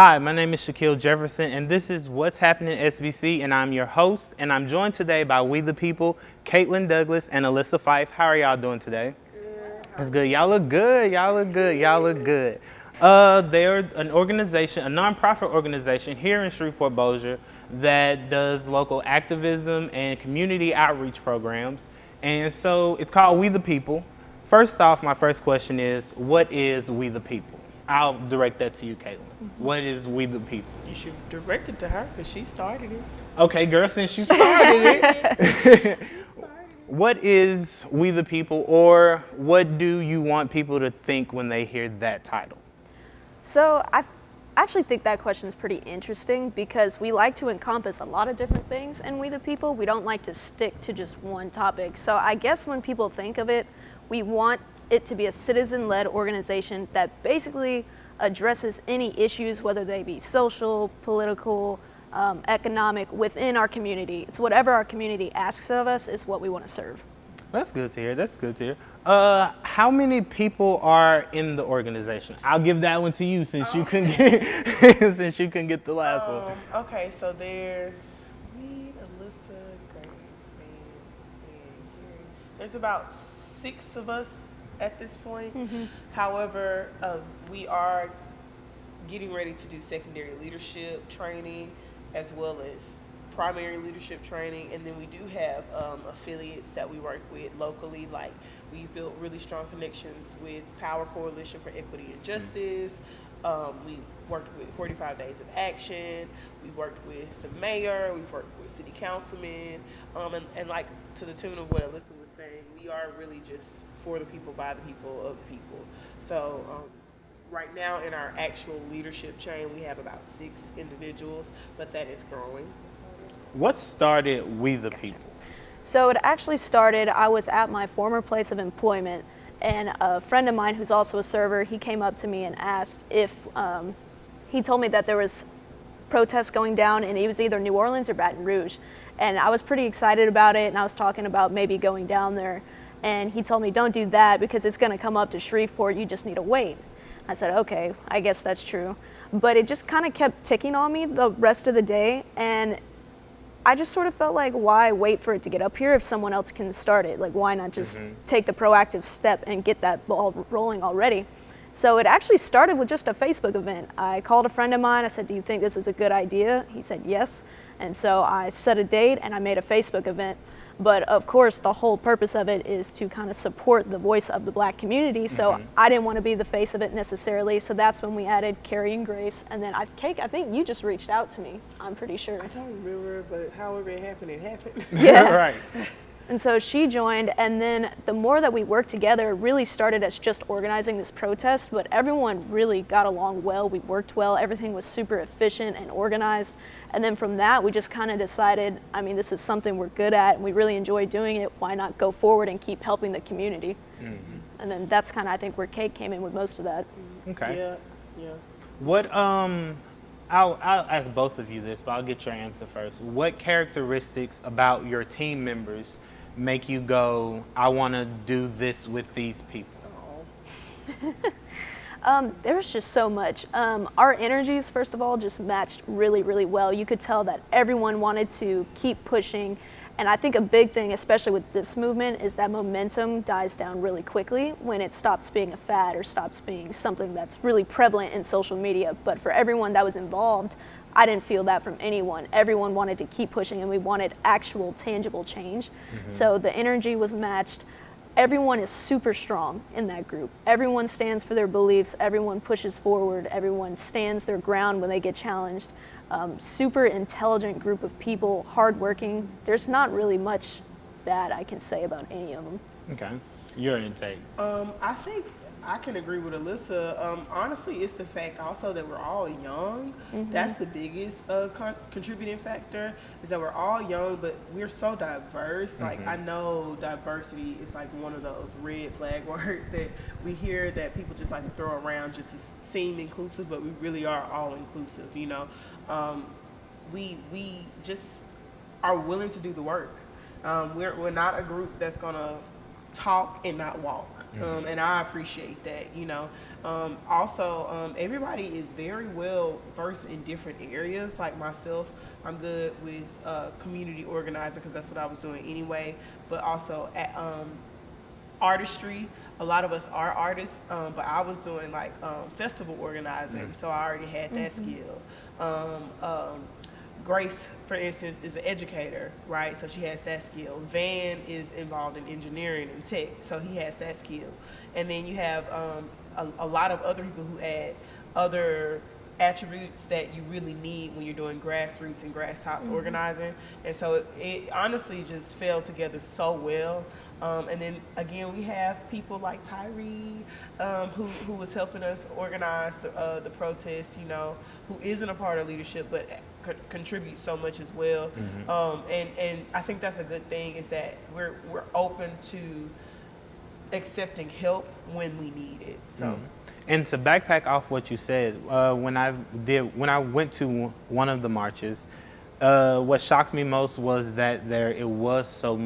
Hi, my name is Shaquille Jefferson, and this is What's Happening SBC, and I'm your host, and I'm joined today by We the People, Caitlyn Douglas, and Alyssa Fife. How are y'all doing today? Good. It's good. Y'all look good. Y'all look good. Y'all look good. They're an organization, a nonprofit organization here in Shreveport, Bossier that does local activism and community outreach programs. And so it's called We the People. First off, my first question is, what is We the People? I'll direct that to you, Caitlyn. What is We the People? You should direct it to her because she started it. Okay, girl, since you started it. What is We the People, or what do you want people to think when they hear that title? So I actually think that question is pretty interesting because we like to encompass a lot of different things in We the People. We don't like to stick to just one topic. So I guess when people think of it, we want it to be a citizen-led organization that basically addresses any issues, whether they be social, political, economic, within our community. It's whatever our community asks of us is what we want to serve. That's good to hear. That's good to hear. How many people are in the organization? I'll give that one to you since you couldn't get since you couldn't get the last one. Okay, so there's me, Alyssa, Grace, and Gary. There's about 6 of us at this point. However, we are getting ready to do secondary leadership training as well as primary leadership training, and then we do have affiliates that we work with locally. Like, we've built really strong connections with Power Coalition for Equity and Justice. We worked with 45 Days of Action. We worked with the mayor. We've worked with city councilmen, and like to the tune of what Alyssa was saying, we are really just for the people, by the people, of the people. So right now in our actual leadership chain, we have about 6 individuals, but that is growing. What started We the People? So it actually started, I was at my former place of employment, and a friend of mine who's also a server, he came up to me and asked if, he told me that there was protests going down, and it was either New Orleans or Baton Rouge. And I was pretty excited about it, and I was talking about maybe going down there. And he told me, don't do that because it's going to come up to Shreveport, you just need to wait. I said, okay, I guess that's true. But it just kind of kept ticking on me the rest of the day, and I just sort of felt like, why wait for it to get up here if someone else can start it? Like, why not just take the proactive step and get that ball rolling already? So it actually started with just a Facebook event. I called a friend of mine. I said, do you think this is a good idea? He said, yes. And so I set a date and I made a Facebook event. But of course, the whole purpose of it is to kind of support the voice of the Black community. So I didn't want to be the face of it necessarily. So that's when we added Carrie and Grace. And then I think you just reached out to me, I'm pretty sure. I don't remember, but however it happened, it happened. Yeah. Right. And so she joined, and then the more that we worked together, it really started as just organizing this protest, but everyone really got along well. We worked well. Everything was super efficient and organized. And then from that, we just kind of decided, I mean, this is something we're good at, and we really enjoy doing it. Why not go forward and keep helping the community? And then that's kind of, I think, where Kate came in with most of that. Okay. Yeah. What I'll ask both of you this, but I'll get your answer first. What characteristics about your team members make you go, I want to do this with these people? There's just so much. Our energies, first of all, just matched really, really well. You could tell that everyone wanted to keep pushing. And I think a big thing, especially with this movement, is that momentum dies down really quickly when it stops being a fad or stops being something that's really prevalent in social media. But for everyone that was involved, I didn't feel that from anyone. Everyone wanted to keep pushing, and we wanted actual tangible change. So the energy was matched. Everyone is super strong in that group. Everyone stands for their beliefs. Everyone pushes forward. Everyone stands their ground when they get challenged. Super intelligent group of people, hardworking. There's not really much bad I can say about any of them. Okay. Your intake. I think I can agree with Alyssa. Honestly, it's the fact also that we're all young. That's the biggest contributing factor, is that we're all young, but we're so diverse. Like, I know diversity is like one of those red flag words that we hear that people just like to throw around just to seem inclusive, but we really are all inclusive, you know. We just are willing to do the work. We're not a group that's gonna talk and not walk. And I appreciate that, Also, everybody is very well versed in different areas. Like myself, I'm good with community organizing because that's what I was doing anyway. But also at artistry, a lot of us are artists, but I was doing like festival organizing, so I already had that skill. Grace, for instance, is an educator, right? So she has that skill. Van is involved in engineering and tech, so he has that skill. And then you have a lot of other people who add other attributes that you really need when you're doing grassroots and grass tops organizing. And so it honestly just fell together so well. And then again, we have people like Tyree, who was helping us organize the protest, who isn't a part of leadership, but contributes so much as well. And I think that's a good thing, is that we're open to accepting help when we need it. So. And to backpack off what you said, when I went to one of the marches, what shocked me most was that it was so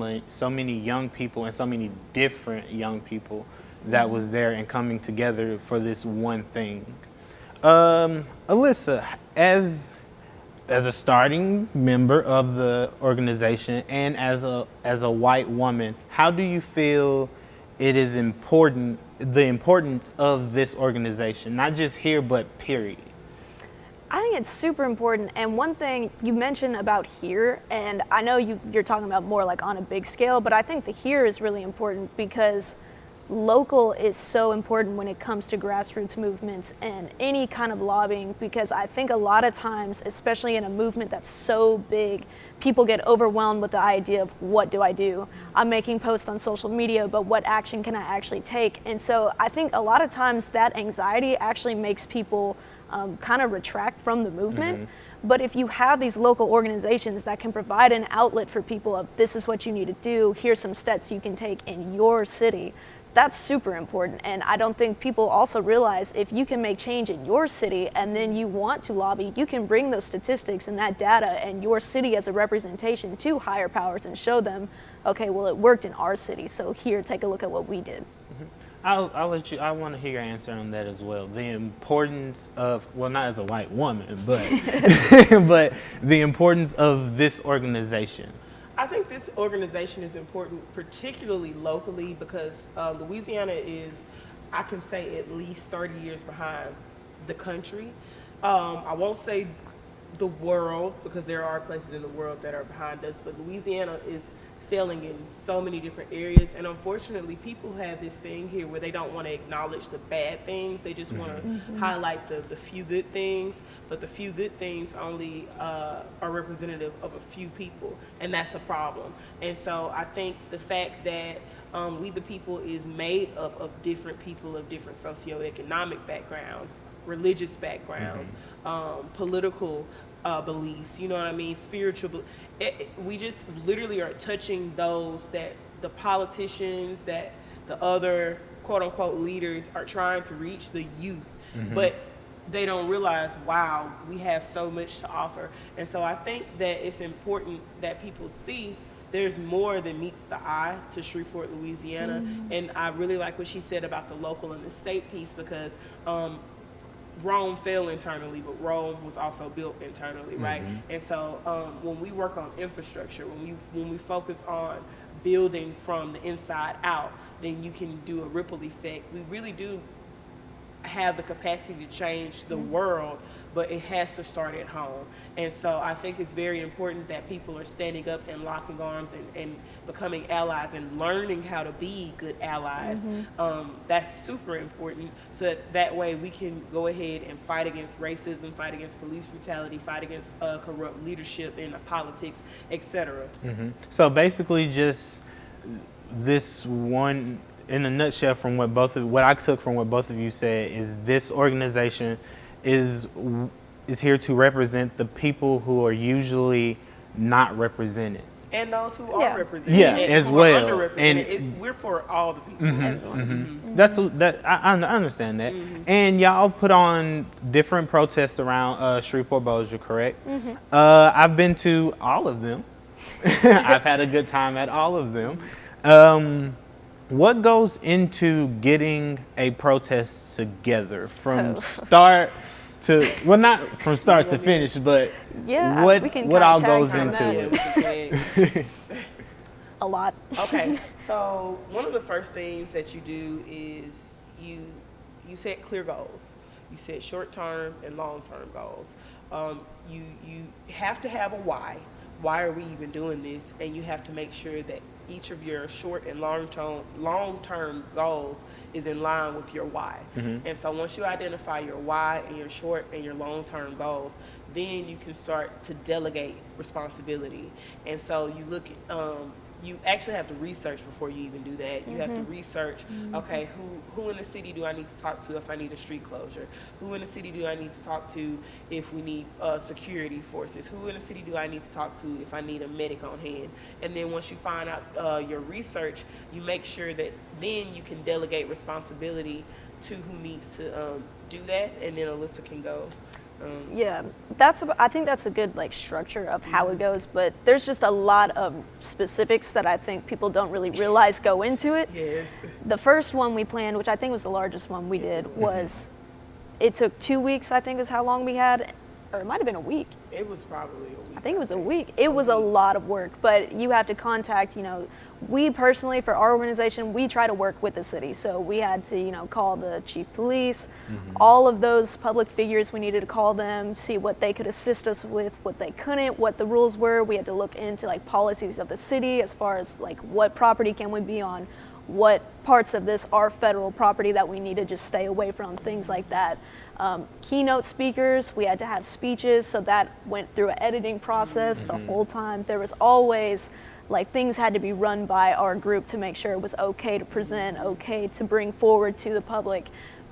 many young people and so many different young people that was there and coming together for this one thing. Alyssa, as a starting member of the organization and as a white woman, how do you feel it is the importance of this organization, not just here, but period? I think it's super important. And one thing you mentioned about here, and I know you're talking about more like on a big scale, but I think the here is really important because local is so important when it comes to grassroots movements and any kind of lobbying, because I think a lot of times, especially in a movement that's so big, people get overwhelmed with the idea of what do I do? I'm making posts on social media, but what action can I actually take? And so I think a lot of times that anxiety actually makes people kind of retract from the movement. But if you have these local organizations that can provide an outlet for people of this is what you need to do, here's some steps you can take in your city, that's super important. And I don't think people also realize if you can make change in your city and then you want to lobby, you can bring those statistics and that data and your city as a representation to higher powers and show them, okay, well, it worked in our city, so here, take a look at what we did. I'll let you. I want to hear your answer on that as well. The importance of, well, not as a white woman, but but the importance of this organization. I think this organization is important, particularly locally, because Louisiana is, I can say, at least 30 years behind the country. I won't say the world, because there are places in the world that are behind us, but Louisiana is failing in so many different areas. And unfortunately, people have this thing here where they don't want to acknowledge the bad things. They just want to highlight the few good things, but the few good things only are representative of a few people, and that's a problem. And so I think the fact that We the People is made up of different people of different socioeconomic backgrounds, religious backgrounds, political beliefs, you know what I mean, spiritual. We just literally are touching those that the politicians, that the other quote unquote leaders are trying to reach, the youth, but they don't realize, wow, we have so much to offer. And so I think that it's important that people see there's more than meets the eye to Shreveport, Louisiana. And I really like what she said about the local and the state piece, because Rome fell internally, but Rome was also built internally, right? And so when we work on infrastructure, when we focus on building from the inside out, then you can do a ripple effect. We really do have the capacity to change the world, but it has to start at home. And so I think it's very important that people are standing up and locking arms and becoming allies and learning how to be good allies. That's super important, so that way we can go ahead and fight against racism, fight against police brutality, fight against corrupt leadership in politics, etc. So basically just this one, in a nutshell, from what I took from what both of you said, is this organization is here to represent the people who are usually not represented, and those who are represented, as well. And we're for all the people. That's I understand that. And y'all put on different protests around Shreveport Bossier, correct? I've been to all of them. I've had a good time at all of them. What goes into getting a protest together from Oh. start to, well, not from start to finish, but Yeah, what we can what kinda all tag goes team into that. Yeah, it? we can say- A lot. Okay, so one of the first things that you do is you set clear goals. You set short term and long term goals. You have to have a why. Why are we even doing this? And you have to make sure that each of your short and long term goals is in line with your why. And so once you identify your why and your short and your long term goals, then you can start to delegate responsibility. And so you look at you actually have to research before you even do that. You have to research, okay, who in the city do I need to talk to if I need a street closure? Who in the city do I need to talk to if we need security forces? Who in the city do I need to talk to if I need a medic on hand? And then once you find out your research, you make sure that then you can delegate responsibility to who needs to do that, and then Alyssa can go. Yeah, I think that's a good like structure of how it goes, but there's just a lot of specifics that I think people don't really realize go into it. Yes. The first one we planned, which I think was the largest one we did, was it took 2 weeks, I think is how long we had, or it might have been a week. It was probably a week. I think it was a week. It was a lot of work, but you have to contact, we personally, for our organization, we try to work with the city. So we had to, call the chief police, all of those public figures, we needed to call them, see what they could assist us with, what they couldn't, what the rules were. We had to look into like policies of the city as far as like what property can we be on, what parts of this are federal property that we need to just stay away from, things like that. Keynote speakers, we had to have speeches, so that went through an editing process the whole time. There was always like things had to be run by our group to make sure it was okay to present, okay to bring forward to the public.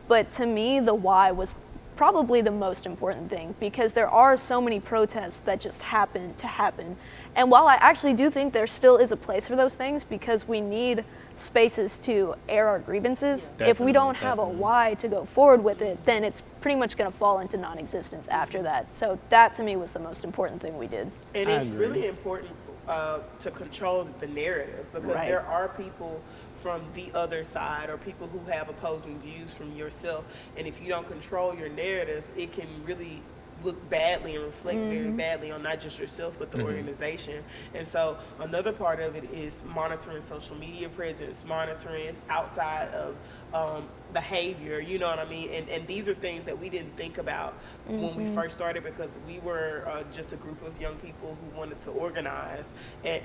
But to me, the why was probably the most important thing, because there are so many protests that just happen to happen. And while I actually do think there still is a place for those things, because we need spaces to air our grievances, if we don't have a why to go forward with it, then it's pretty much going to fall into non-existence after that. So that to me was the most important thing we did. And it's really important to control the narrative, because there are people from the other side or people who have opposing views from yourself, and if you don't control your narrative, it can really look badly and reflect very badly on not just yourself but the organization. And so another part of it is monitoring social media presence, monitoring outside of behavior, you know what I mean? And these are things that we didn't think about when we first started, because we were just a group of young people who wanted to organize at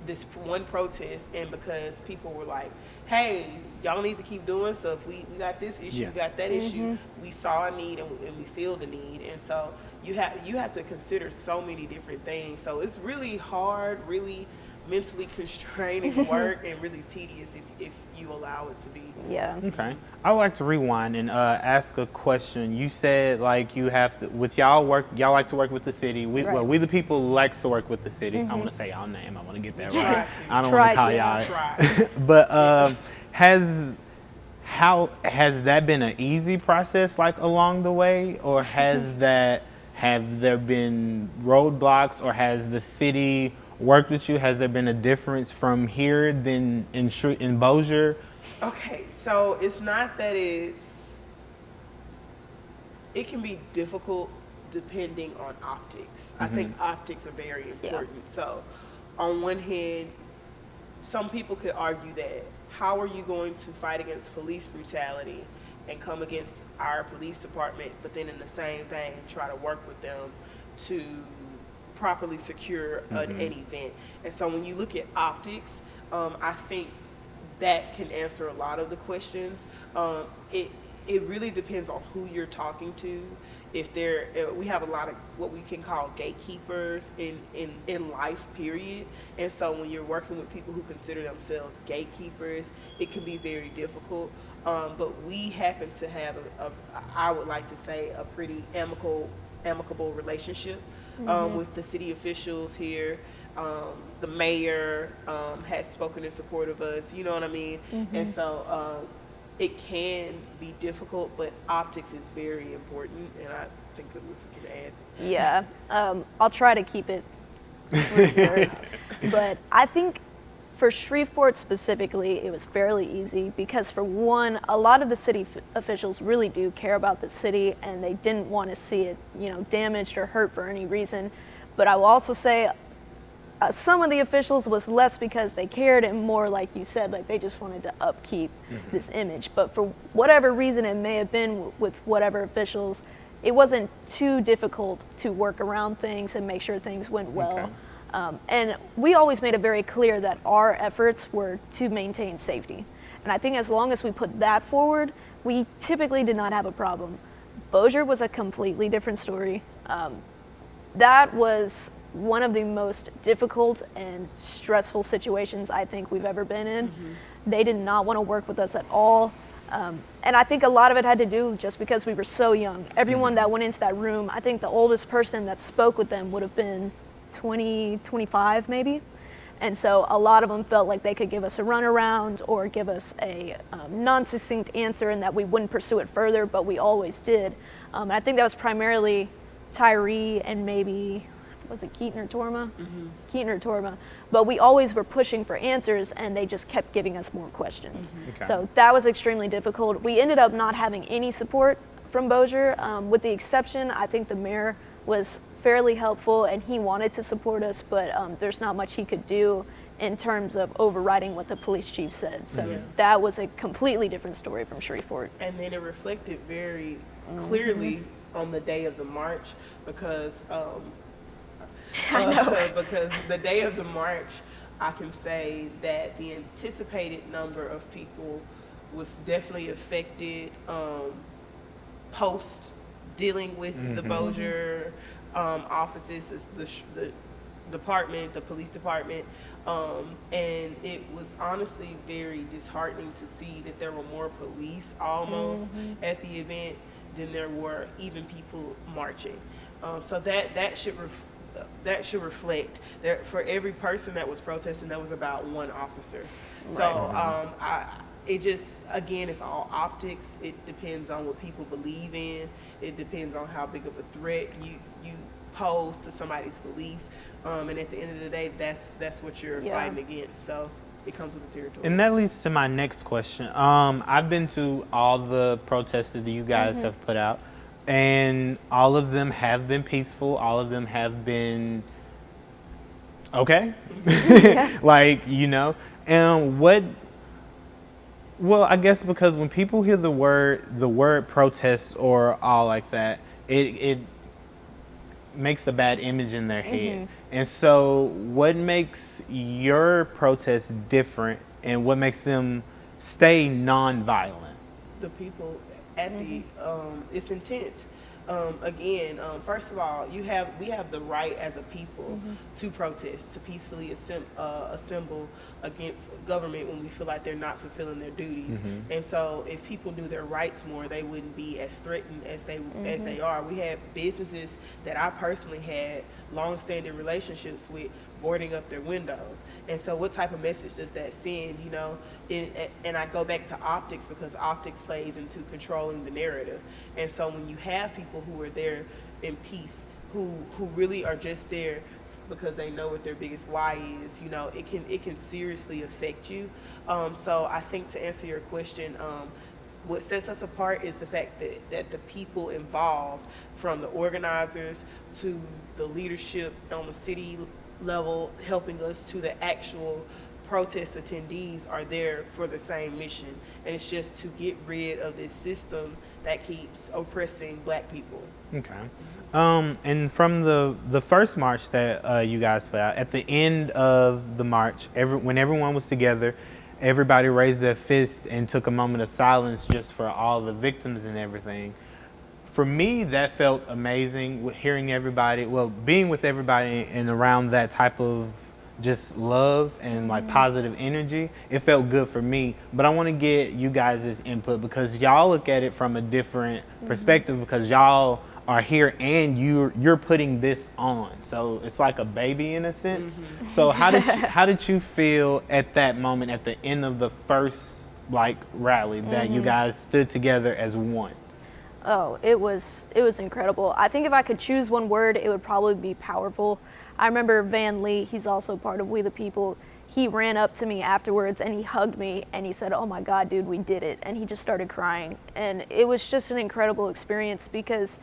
this one protest, and because people were like, hey, y'all need to keep doing stuff. We got this issue, we got that issue. We saw a need and we feel the need. And so you have to consider so many different things. So it's really hard, really mentally constraining work, and really tedious if you allow it to be. Yeah. Okay. I would like to rewind and ask a question. You said like you have to, with y'all like to work with the city. We the people likes to work with the city. I want to say y'all name. I want to get that right. I don't want to call y'all. But has that been an easy process like along the way, or have there been roadblocks, or has the city worked with you? Has there been a difference from here than in Bossier? Okay, so it's not that it can be difficult depending on optics. I think optics are very important. So on one hand, some people could argue that how are you going to fight against police brutality and come against our police department, but then in the same vein try to work with them to properly secure an event? And so when you look at optics, I think that can answer a lot of the questions. It really depends on who you're talking to. We have a lot of what we can call gatekeepers in life, period. And so when you're working with people who consider themselves gatekeepers, it can be very difficult. But we happen to have I would like to say, a pretty amicable relationship with the city officials here. The mayor has spoken in support of us, you know what I mean? And so it can be difficult, but optics is very important, and I think Alyssa can add. Yeah, I'll try to keep it reserved. But I think For Shreveport specifically, it was fairly easy because, for one, a lot of the city officials really do care about the city, and they didn't want to see it, damaged or hurt for any reason. But I will also say some of the officials was less because they cared and more, like you said, like they just wanted to upkeep this image. But for whatever reason it may have been with whatever officials, it wasn't too difficult to work around things and make sure things went well. Okay. And we always made it very clear that our efforts were to maintain safety. And I think as long as we put that forward, we typically did not have a problem. Bossier was a completely different story. That was one of the most difficult and stressful situations I think we've ever been in. They did not want to work with us at all. And I think a lot of it had to do just because we were so young. Everyone that went into that room, I think the oldest person that spoke with them would have been 20, 25 maybe. And so a lot of them felt like they could give us a runaround or give us a non-succinct answer and that we wouldn't pursue it further, but we always did. And I think that was primarily Tyree and maybe, was it Keaton or Torma? Keaton or Torma. But we always were pushing for answers and they just kept giving us more questions. Okay. So that was extremely difficult. We ended up not having any support from Bossier, with the exception, I think the mayor was fairly helpful and he wanted to support us, but there's not much he could do in terms of overriding what the police chief said. So that was a completely different story from Shreveport. And then it reflected very clearly on the day of the march because I know. because the day of the march, I can say that the anticipated number of people was definitely affected post dealing with the Bossier offices, the department, the police department, and it was honestly very disheartening to see that there were more police almost at the event than there were even people marching. So that should reflect that for every person that was protesting, there was about one officer. So it just, again, it's all optics. It depends on what people believe in. It depends on how big of a threat you pose to somebody's beliefs. And at the end of the day, that's what you're fighting against. So it comes with the territory. And that leads to my next question. I've been to all the protests that you guys have put out, and all of them have been peaceful. All of them have been okay. And well, I guess because when people hear the word protest or all like that, it makes a bad image in their head. And so what makes your protests different and what makes them stay non-violent? The people at the its intent. Again, first of all, we have the right as a people to protest, to peacefully assemble against government when we feel like they're not fulfilling their duties. And so if people knew their rights more, they wouldn't be as threatened as they are. We have businesses that I personally had long-standing relationships with boarding up their windows. And so what type of message does that send, and I go back to optics because optics plays into controlling the narrative. And so when you have people who are there in peace, who really are just there because they know what their biggest why is, it can seriously affect you. So I think to answer your question, what sets us apart is the fact that the people involved, from the organizers to the leadership on the city level helping us to the actual protest attendees, are there for the same mission, and it's just to get rid of this system that keeps oppressing Black people. Okay. And from the first march that you guys put out, at the end of the march, when everyone was together, everybody raised their fist and took a moment of silence just for all the victims and everything. For me, that felt amazing, hearing everybody, being with everybody and around that type of just love and like positive energy. It felt good for me, but I want to get you guys' input because y'all look at it from a different perspective because y'all are here and you're putting this on. So it's like a baby in a sense. So how did you feel at that moment at the end of the first rally that you guys stood together as one? Oh, it was incredible. I think if I could choose one word, it would probably be powerful. I remember Van Lee, he's also part of We the People. he ran up to me afterwards and he hugged me and he said, "Oh my God, dude, we did it." And he just started crying. And it was just an incredible experience because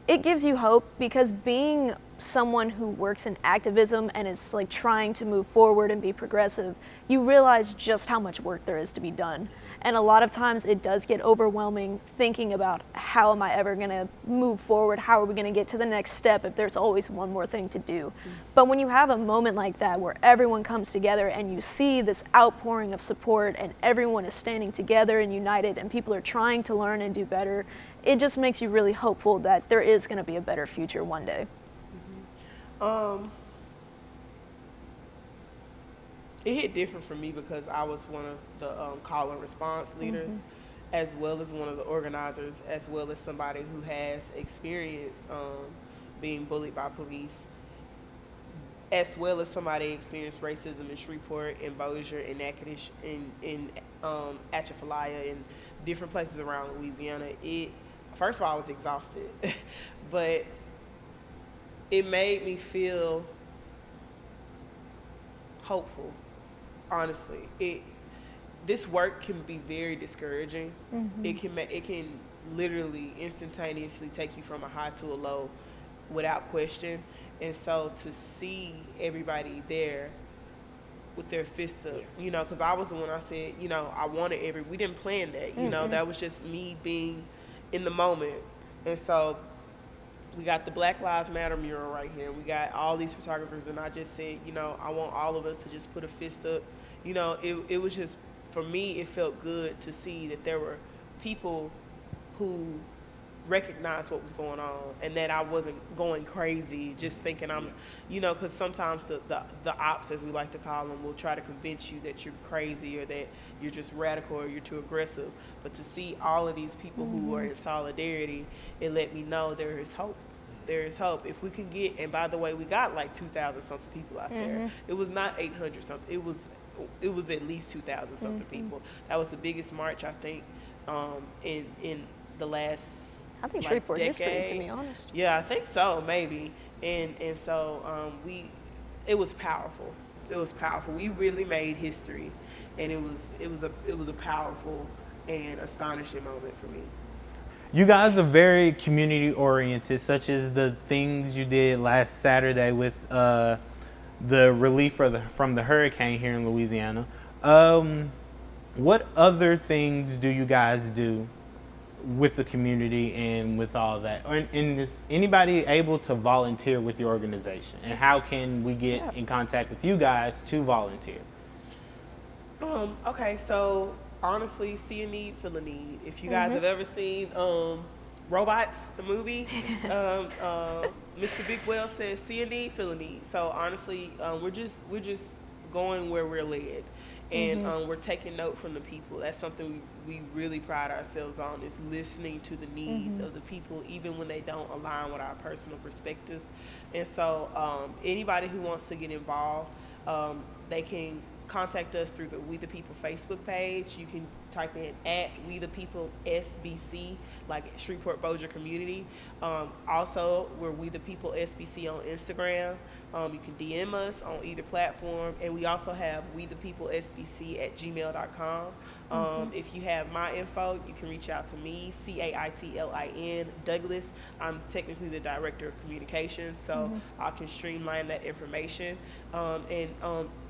it gives you hope, because being someone who works in activism and is like trying to move forward and be progressive, you realize just how much work there is to be done. And a lot of times it does get overwhelming thinking about how am I ever gonna move forward? How are we gonna get to the next step if there's always one more thing to do? But when you have a moment like that where everyone comes together and you see this outpouring of support and everyone is standing together and united and people are trying to learn and do better, it just makes you really hopeful that there is gonna be a better future one day. It hit different for me because I was one of the call and response leaders, as well as one of the organizers, as well as somebody who has experienced being bullied by police, as well as somebody experienced racism in Shreveport, in Bossier, in Natchitoches, in Atchafalaya, and different places around Louisiana. First of all, I was exhausted, but it made me feel hopeful. Honestly, this work can be very discouraging. It can literally instantaneously take you from a high to a low without question. And so to see everybody there with their fists up, you know, because I was the one, I said, you know, I wanted we didn't plan that, you know, that was just me being in the moment. And so we got the Black Lives Matter mural right here. We got all these photographers, and I just said, you know, I want all of us to just put a fist up. You know, it was just, for me, it felt good to see that there were people who recognized what was going on and that I wasn't going crazy just thinking I'm, you know, because sometimes the ops, as we like to call them, will try to convince you that you're crazy or that you're just radical or you're too aggressive. But to see all of these people who are in solidarity, it let me know there is hope. There is hope. If we can get, and by the way, we got like 2,000 something people out there. It was not 800 something. It was at least 2,000 something people. That was the biggest march, I think, in the last, I think like, Shreveport decade. history, to be honest. Yeah, I think so, maybe. And so it was powerful. It was powerful. We really made history, and it was a powerful and astonishing moment for me. You guys are very community oriented, such as the things you did last Saturday with the relief from the hurricane here in Louisiana. What other things do you guys do with the community and with all that? And is anybody able to volunteer with your organization? And how can we get in contact with you guys to volunteer? Okay, so honestly, see a need, feel a need. If you guys have ever seen Robots, the movie, Mr. Big Well says, see a need, feel a need. So honestly, we're just going where we're led. And we're taking note from the people. That's something we really pride ourselves on, is listening to the needs of the people, even when they don't align with our personal perspectives. And so anybody who wants to get involved, they can contact us through the We the People Facebook page. You can type in @WeThePeopleSBC, like Shreveport Bossier Community. Also, we're We the People SBC on Instagram. You can DM us on either platform, and we also have WeThePeopleSBC@gmail.com. If you have my info, you can reach out to me, Caitlyn Douglas. I'm technically the director of communications, so I can streamline that information.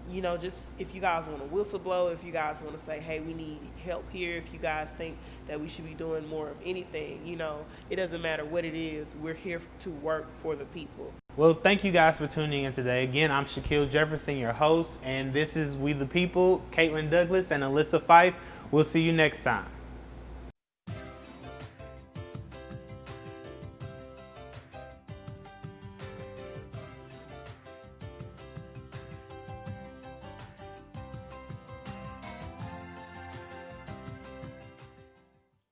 You know, just if you guys want to whistle blow, if you guys want to say, hey, we need help here, if you guys think that we should be doing more of anything, you know, it doesn't matter what it is. We're here to work for the people. Well, thank you guys for tuning in today. Again, I'm Shaquille Jefferson, your host, and this is We the People, Caitlyn Douglas and Alyssa Fife. We'll see you next time.